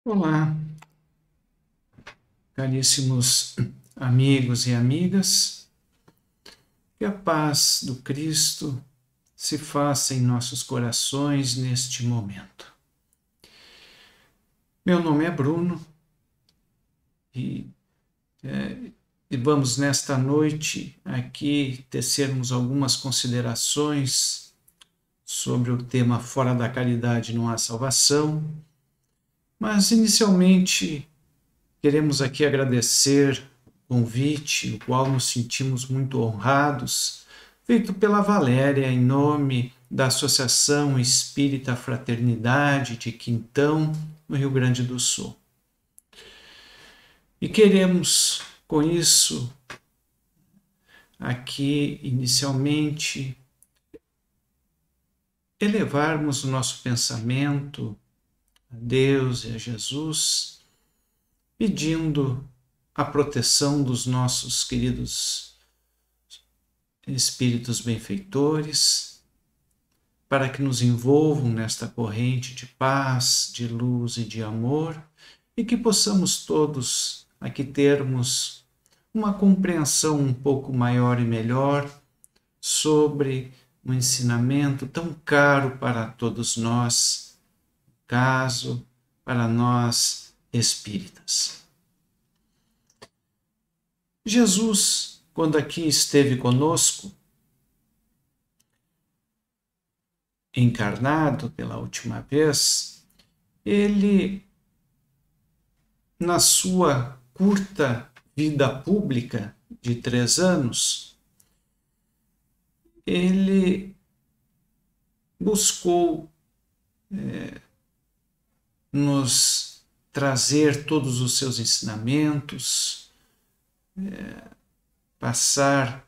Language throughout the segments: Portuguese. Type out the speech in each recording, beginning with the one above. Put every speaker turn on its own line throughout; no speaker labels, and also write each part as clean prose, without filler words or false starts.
Olá, caríssimos amigos e amigas, que a paz do Cristo se faça em nossos corações neste momento. Meu nome é Bruno e, vamos nesta noite aqui tecermos algumas considerações sobre o tema Fora da caridade não há salvação, mas inicialmente queremos aqui agradecer o convite, o qual nos sentimos muito honrados, feito pela Valéria em nome da Associação Espírita Fraternidade de Quintão, no Rio Grande do Sul. E queremos, com isso, aqui inicialmente, elevarmos o nosso pensamento a Deus e a Jesus, pedindo a proteção dos nossos queridos espíritos benfeitores, para que nos envolvam nesta corrente de paz, de luz e de amor, e que possamos todos aqui termos uma compreensão um pouco maior e melhor sobre um ensinamento tão caro para todos nós, caso para nós espíritas. Jesus, quando aqui esteve conosco, encarnado pela última vez, ele, na sua curta vida pública de 3 anos, ele buscou nos trazer todos os seus ensinamentos, passar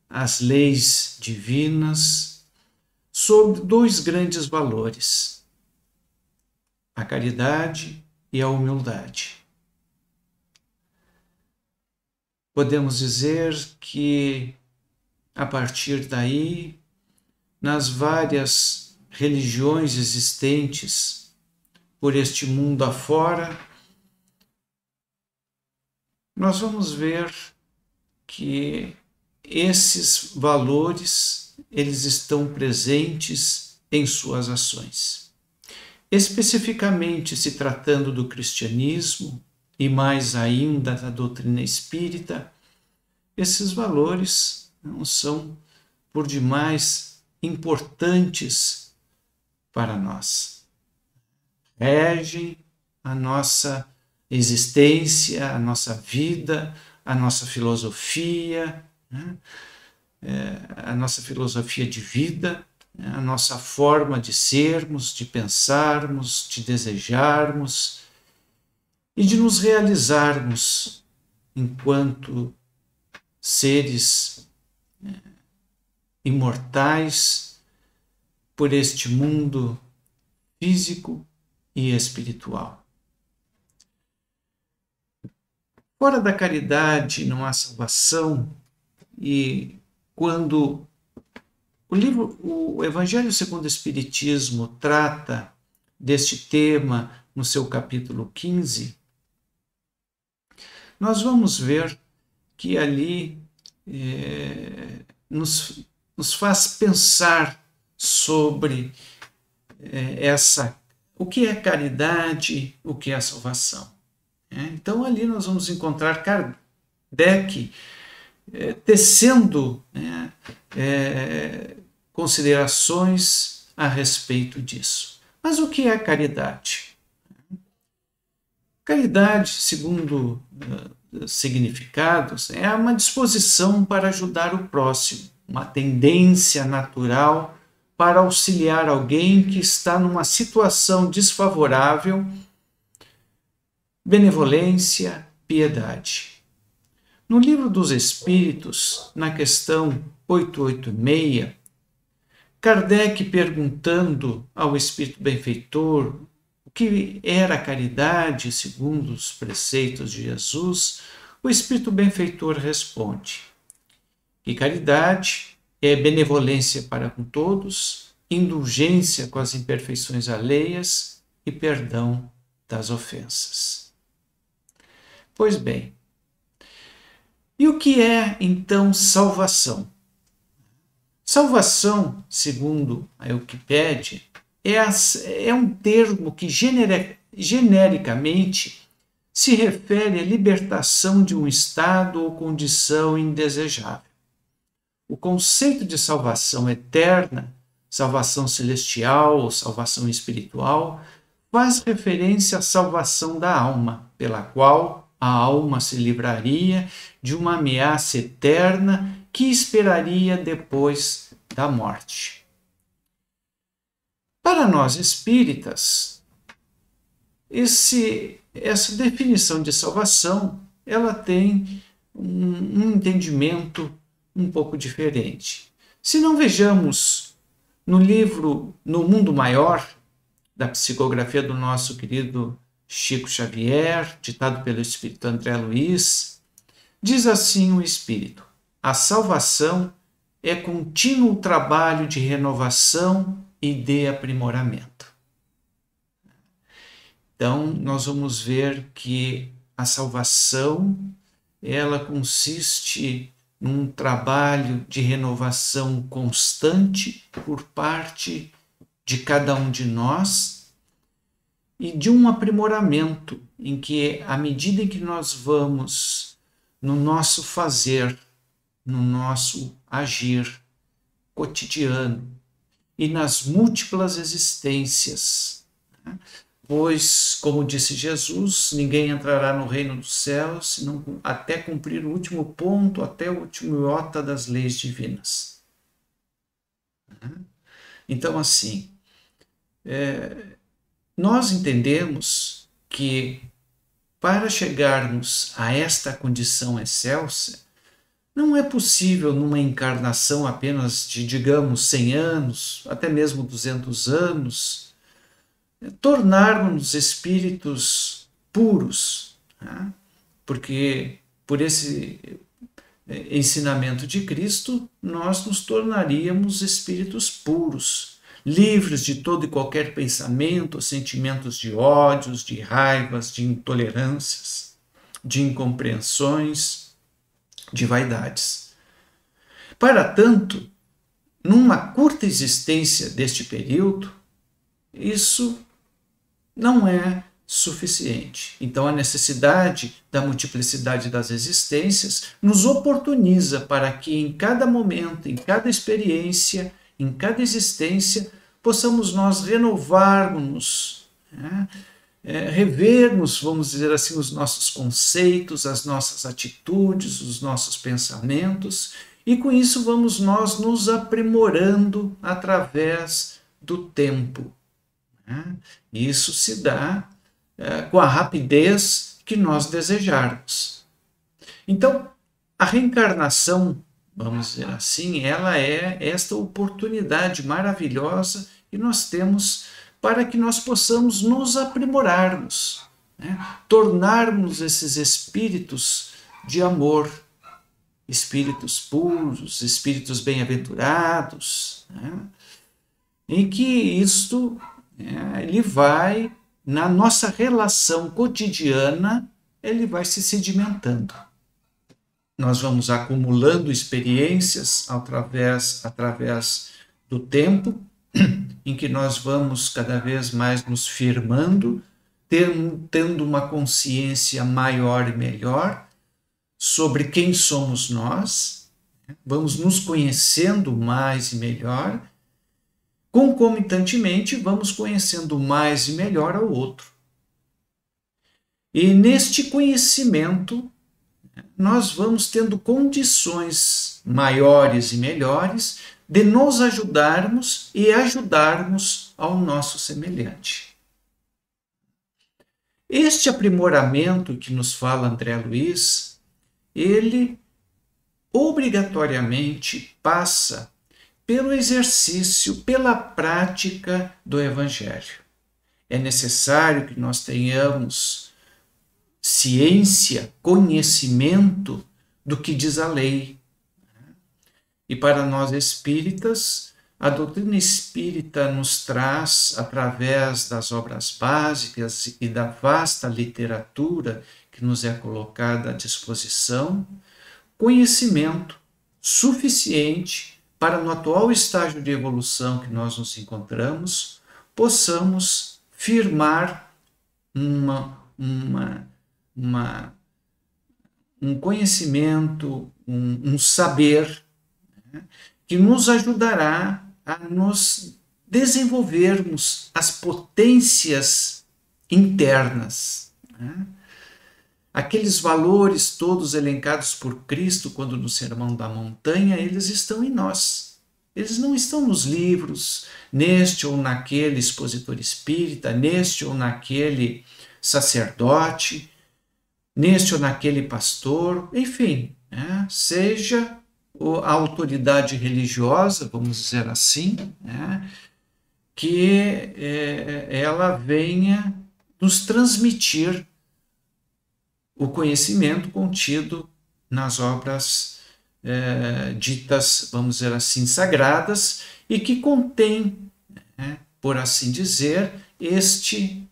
as leis divinas sobre 2 grandes valores: a caridade e a humildade. Podemos dizer que, a partir daí, nas várias religiões existentes por este mundo afora, nós vamos ver que esses valores, eles estão presentes em suas ações. Especificamente se tratando do cristianismo e mais ainda da doutrina espírita, esses valores não são por demais importantes para nós. Regem a nossa existência, a nossa vida, a nossa filosofia, a nossa filosofia de vida, a nossa forma de sermos, de pensarmos, de desejarmos e de nos realizarmos enquanto seres imortais por este mundo físico e espiritual. Fora da caridade não há salvação, e quando o Evangelho segundo o Espiritismo trata deste tema no seu capítulo 15, nós vamos ver que ali nos faz pensar sobre o que é caridade, o que é salvação. Então ali nós vamos encontrar Kardec tecendo considerações a respeito disso. Mas o que é caridade? Caridade, segundo significados, é uma disposição para ajudar o próximo, uma tendência natural para auxiliar alguém que está numa situação desfavorável, benevolência, piedade. No Livro dos Espíritos, na questão 886, Kardec, perguntando ao Espírito Benfeitor o que era a caridade segundo os preceitos de Jesus, o Espírito Benfeitor responde que caridade é benevolência para com todos, indulgência com as imperfeições alheias e perdão das ofensas. Pois bem, e o que é então salvação? Salvação, segundo a Wikipédia, é um termo que genericamente se refere à libertação de um estado ou condição indesejável. O conceito de salvação eterna, salvação celestial ou salvação espiritual, faz referência à salvação da alma, pela qual a alma se livraria de uma ameaça eterna que esperaria depois da morte. Para nós espíritas, essa definição de salvação, ela tem um entendimento um pouco diferente. Se não vejamos no livro No Mundo Maior, da psicografia do nosso querido Chico Xavier, ditado pelo espírito André Luiz, diz assim o espírito: a salvação é contínuo trabalho de renovação e de aprimoramento. Então, nós vamos ver que a salvação, ela consiste num trabalho de renovação constante por parte de cada um de nós e de um aprimoramento em que, à medida em que nós vamos no nosso fazer, no nosso agir cotidiano e nas múltiplas existências, pois, como disse Jesus, ninguém entrará no reino dos céus senão até cumprir o último ponto, até o último iota das leis divinas. Então, assim, nós entendemos que para chegarmos a esta condição excelsa, não é possível numa encarnação apenas de, digamos, 100 anos, até mesmo 200 anos, tornarmos espíritos puros, né? Porque por esse ensinamento de Cristo, nós nos tornaríamos espíritos puros, livres de todo e qualquer pensamento, sentimentos de ódios, de raivas, de intolerâncias, de incompreensões, de vaidades. Para tanto, numa curta existência deste período, isso não é suficiente. Então, a necessidade da multiplicidade das existências nos oportuniza para que em cada momento, em cada experiência, em cada existência, possamos nós renovarmos, né? Revermos, vamos dizer assim, os nossos conceitos, as nossas atitudes, os nossos pensamentos, e com isso vamos nós nos aprimorando através do tempo. Isso se dá com a rapidez que nós desejarmos. Então, a reencarnação, vamos dizer assim, ela é esta oportunidade maravilhosa que nós temos para que nós possamos nos aprimorarmos, né? Tornarmos esses espíritos de amor, espíritos puros, espíritos bem-aventurados, né? Em que isto ele vai, na nossa relação cotidiana, ele vai se sedimentando. Nós vamos acumulando experiências através do tempo, em que nós vamos cada vez mais nos firmando, tendo uma consciência maior e melhor sobre quem somos nós, vamos nos conhecendo mais e melhor. Concomitantemente, vamos conhecendo mais e melhor ao outro. E neste conhecimento, nós vamos tendo condições maiores e melhores de nos ajudarmos e ajudarmos ao nosso semelhante. Este aprimoramento que nos fala André Luiz, ele obrigatoriamente passa pelo exercício, pela prática do Evangelho. É necessário que nós tenhamos ciência, conhecimento do que diz a lei. E para nós espíritas, a doutrina espírita nos traz, através das obras básicas e da vasta literatura que nos é colocada à disposição, conhecimento suficiente para, no atual estágio de evolução que nós nos encontramos, possamos firmar um conhecimento, um saber, né, que nos ajudará a nos desenvolvermos as potências internas, né? Aqueles valores todos elencados por Cristo quando no Sermão da Montanha, eles estão em nós. Eles não estão nos livros, neste ou naquele expositor espírita, neste ou naquele sacerdote, neste ou naquele pastor, enfim, né? Seja a autoridade religiosa, vamos dizer assim, né? Que ela venha nos transmitir o conhecimento contido nas obras ditas, vamos dizer assim, sagradas, e que contém, né, por assim dizer, este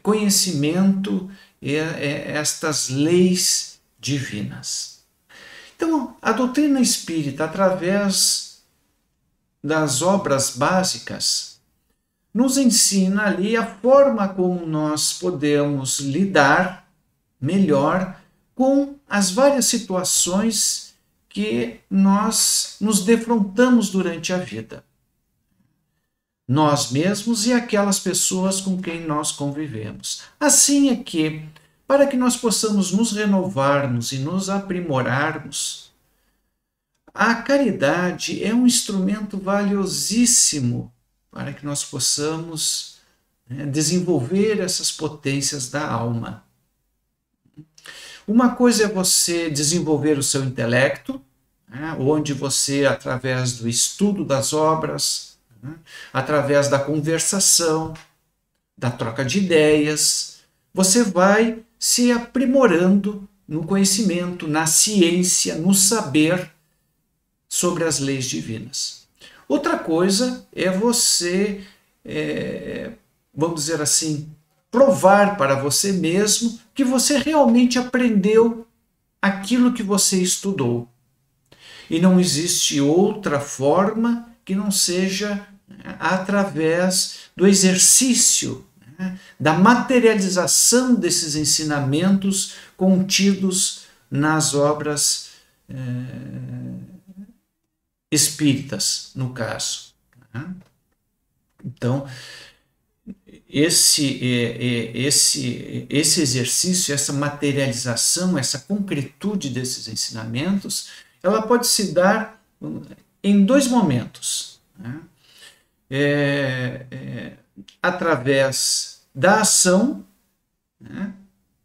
conhecimento, estas leis divinas. Então, a doutrina espírita, através das obras básicas, nos ensina ali a forma como nós podemos lidar melhor com as várias situações que nós nos defrontamos durante a vida. Nós mesmos e aquelas pessoas com quem nós convivemos. Assim é que, para que nós possamos nos renovarmos e nos aprimorarmos, a caridade é um instrumento valiosíssimo para que nós possamos, né, desenvolver essas potências da alma. Uma coisa é você desenvolver o seu intelecto, né, onde você, através do estudo das obras, né, através da conversação, da troca de ideias, você vai se aprimorando no conhecimento, na ciência, no saber sobre as leis divinas. Outra coisa é você, vamos dizer assim, provar para você mesmo que você realmente aprendeu aquilo que você estudou. E não existe outra forma que não seja, né, através do exercício, né, da materialização desses ensinamentos contidos nas obras espíritas, no caso. Né? Então, esse exercício, essa materialização, essa concretude desses ensinamentos, ela pode se dar em dois momentos, né? Através da ação, né?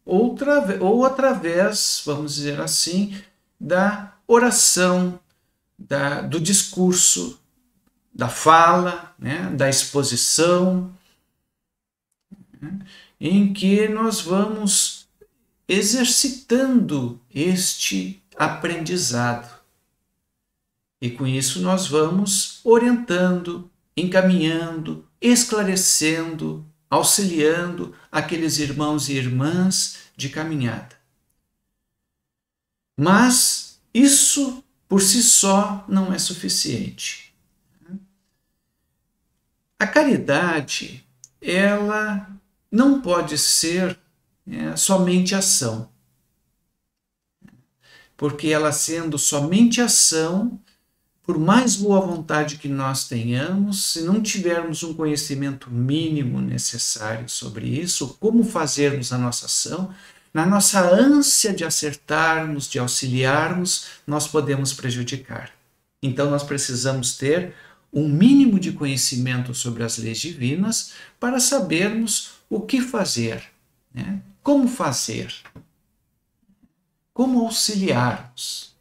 ou através, vamos dizer assim, da oração, do discurso, da fala, né? Da exposição, em que nós vamos exercitando este aprendizado. E com isso nós vamos orientando, encaminhando, esclarecendo, auxiliando aqueles irmãos e irmãs de caminhada. Mas isso por si só não é suficiente. A caridade, ela não pode ser somente ação. Porque ela sendo somente ação, por mais boa vontade que nós tenhamos, se não tivermos um conhecimento mínimo necessário sobre isso, como fazermos a nossa ação, na nossa ânsia de acertarmos, de auxiliarmos, nós podemos prejudicar. Então nós precisamos ter um mínimo de conhecimento sobre as leis divinas para sabermos o que fazer, né? Como fazer, como auxiliarmos.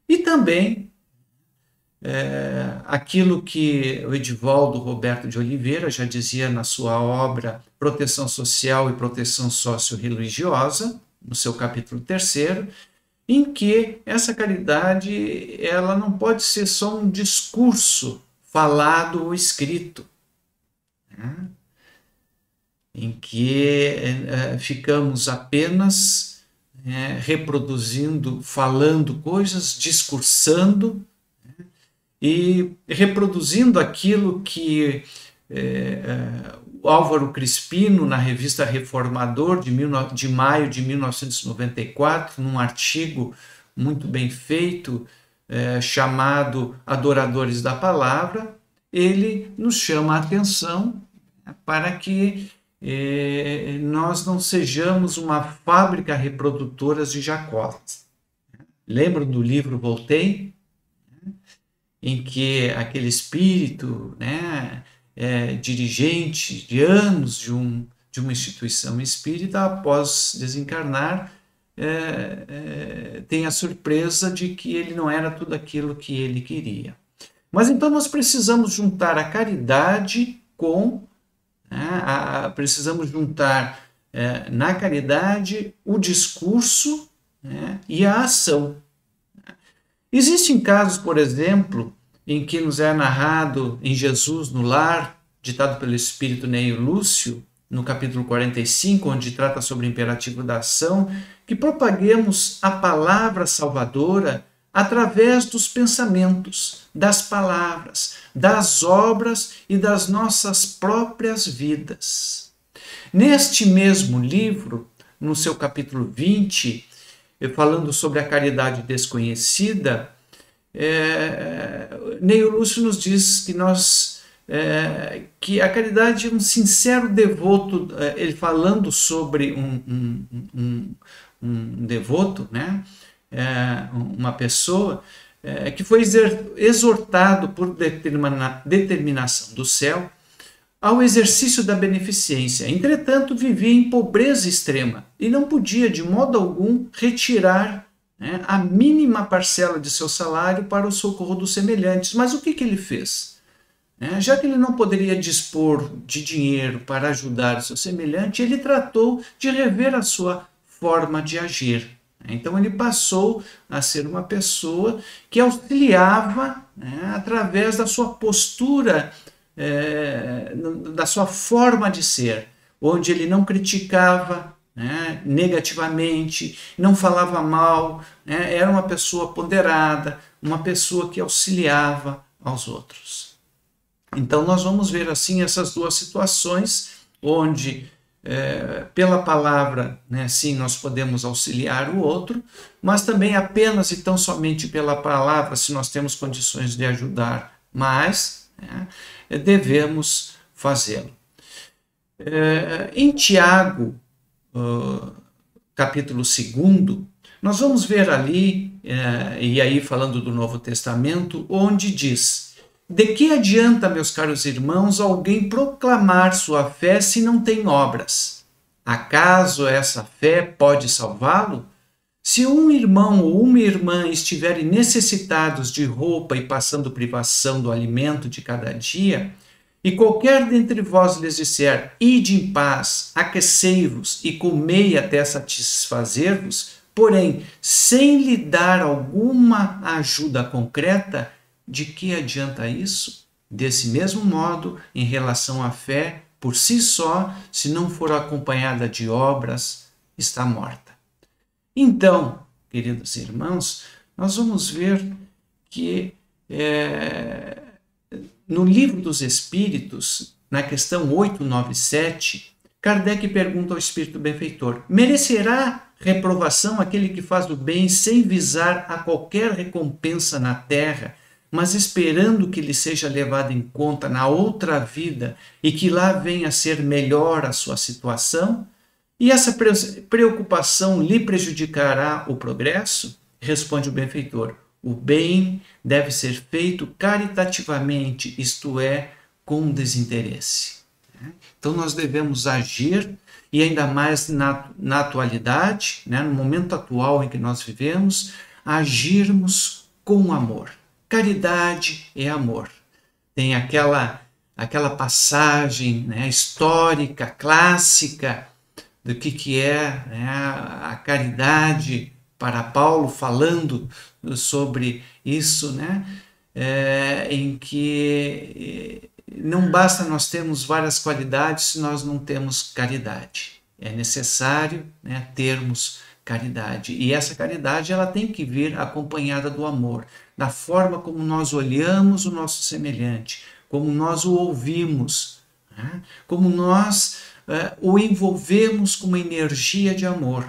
E também aquilo que o Edivaldo Roberto de Oliveira já dizia na sua obra Proteção Social e Proteção Socio-Religiosa, no seu capítulo 3º, em que essa caridade ela não pode ser só um discurso falado ou escrito, né? Em que ficamos apenas reproduzindo, falando coisas, discursando, né? E reproduzindo aquilo que o Álvaro Crispino, na revista Reformador, de maio de 1994, num artigo muito bem feito, chamado Adoradores da Palavra, ele nos chama a atenção para que nós não sejamos uma fábrica reprodutora de Jacobs. Lembram do livro Voltaire? Em que aquele espírito, né, dirigente de anos de uma instituição espírita, após desencarnar, tem a surpresa de que ele não era tudo aquilo que ele queria. Mas então nós precisamos juntar a caridade com, precisamos juntar na caridade o discurso, né, e a ação. Existem casos, por exemplo, em que nos é narrado em Jesus no Lar, ditado pelo Espírito Neio Lúcio, no capítulo 45, onde trata sobre o imperativo da ação, que propaguemos a palavra salvadora através dos pensamentos, das palavras, das obras e das nossas próprias vidas. Neste mesmo livro, no seu capítulo 20, falando sobre a caridade desconhecida, Neio Lúcio nos diz que a caridade é um sincero devoto, ele falando sobre um devoto, né? Uma pessoa que foi exortado por determinação do céu ao exercício da beneficência. Entretanto, vivia em pobreza extrema e não podia, de modo algum, retirar, né, a mínima parcela de seu salário para o socorro dos semelhantes. Mas o que ele fez? Já que ele não poderia dispor de dinheiro para ajudar o seu semelhante, ele tratou de rever a sua forma de agir. Então ele passou a ser uma pessoa que auxiliava, né, através da sua postura, da sua forma de ser, onde ele não criticava, né, negativamente, não falava mal, né, era uma pessoa ponderada, uma pessoa que auxiliava aos outros. Então nós vamos ver assim essas duas situações, onde pela palavra, né, sim, nós podemos auxiliar o outro, mas também apenas e tão somente pela palavra, se nós temos condições de ajudar mais, né, devemos fazê-lo. Em Tiago, capítulo 2, nós vamos ver ali, e aí falando do Novo Testamento, onde diz: de que adianta, meus caros irmãos, alguém proclamar sua fé se não tem obras? Acaso essa fé pode salvá-lo? Se um irmão ou uma irmã estiverem necessitados de roupa e passando privação do alimento de cada dia, e qualquer dentre vós lhes disser: ide em paz, aquecei-vos e comei até satisfazer-vos, porém, sem lhe dar alguma ajuda concreta, de que adianta isso? Desse mesmo modo, em relação à fé, por si só, se não for acompanhada de obras, está morta. Então, queridos irmãos, nós vamos ver que no Livro dos Espíritos, na questão 897, Kardec pergunta ao Espírito Benfeitor: merecerá reprovação aquele que faz o bem sem visar a qualquer recompensa na terra, mas esperando que lhe seja levado em conta na outra vida e que lá venha a ser melhor a sua situação? E essa preocupação lhe prejudicará o progresso? Responde o benfeitor: o bem deve ser feito caritativamente, isto é, com desinteresse. Então nós devemos agir, e ainda mais na atualidade, né, no momento atual em que nós vivemos, agirmos com amor. Caridade é amor. Tem aquela passagem, né, histórica, clássica, do que é, né, a caridade, para Paulo falando sobre isso, né? em que não basta nós termos várias qualidades se nós não temos caridade. É necessário, né, termos caridade. E essa caridade ela tem que vir acompanhada do amor, da forma como nós olhamos o nosso semelhante, como nós o ouvimos, né, como nós o envolvemos com uma energia de amor.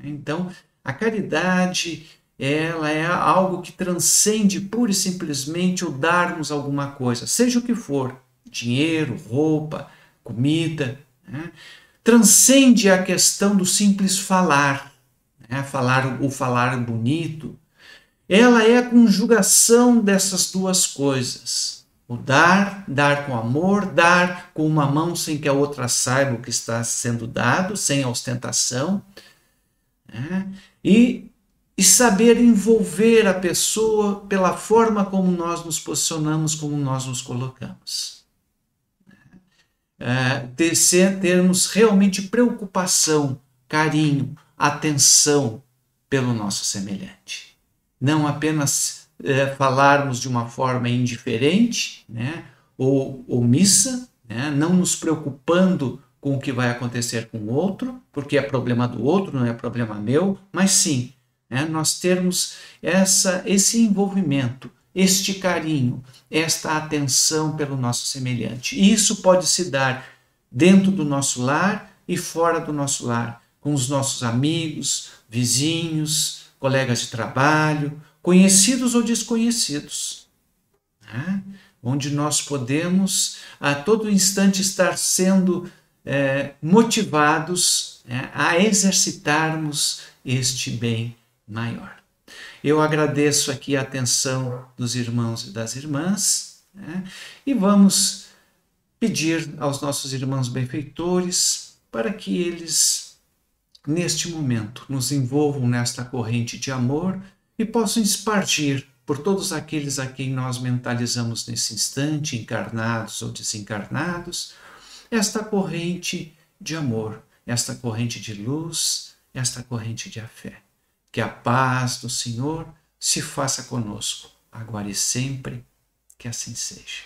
Então, a caridade ela é algo que transcende pura e simplesmente o darmos alguma coisa, seja o que for, dinheiro, roupa, comida, né? Transcende a questão do simples falar, né? O falar bonito. Ela é a conjugação dessas duas coisas. O dar com amor, dar com uma mão sem que a outra saiba o que está sendo dado, sem ostentação, né? E saber envolver a pessoa pela forma como nós nos posicionamos, como nós nos colocamos. Termos realmente preocupação, carinho, atenção pelo nosso semelhante. Não apenas falarmos de uma forma indiferente, né, ou omissa, né, não nos preocupando com o que vai acontecer com o outro, porque é problema do outro, não é problema meu, mas sim, nós termos esse envolvimento, este carinho, esta atenção pelo nosso semelhante. E isso pode se dar dentro do nosso lar e fora do nosso lar, com os nossos amigos, vizinhos, colegas de trabalho, conhecidos ou desconhecidos, né? Onde nós podemos a todo instante estar sendo motivados a exercitarmos este bem maior. Eu agradeço aqui a atenção dos irmãos e das irmãs, né? E vamos pedir aos nossos irmãos benfeitores para que eles, neste momento, nos envolvam nesta corrente de amor e possam espargir por todos aqueles a quem nós mentalizamos nesse instante, encarnados ou desencarnados, esta corrente de amor, esta corrente de luz, esta corrente de fé. Que a paz do Senhor se faça conosco, agora e sempre, que assim seja.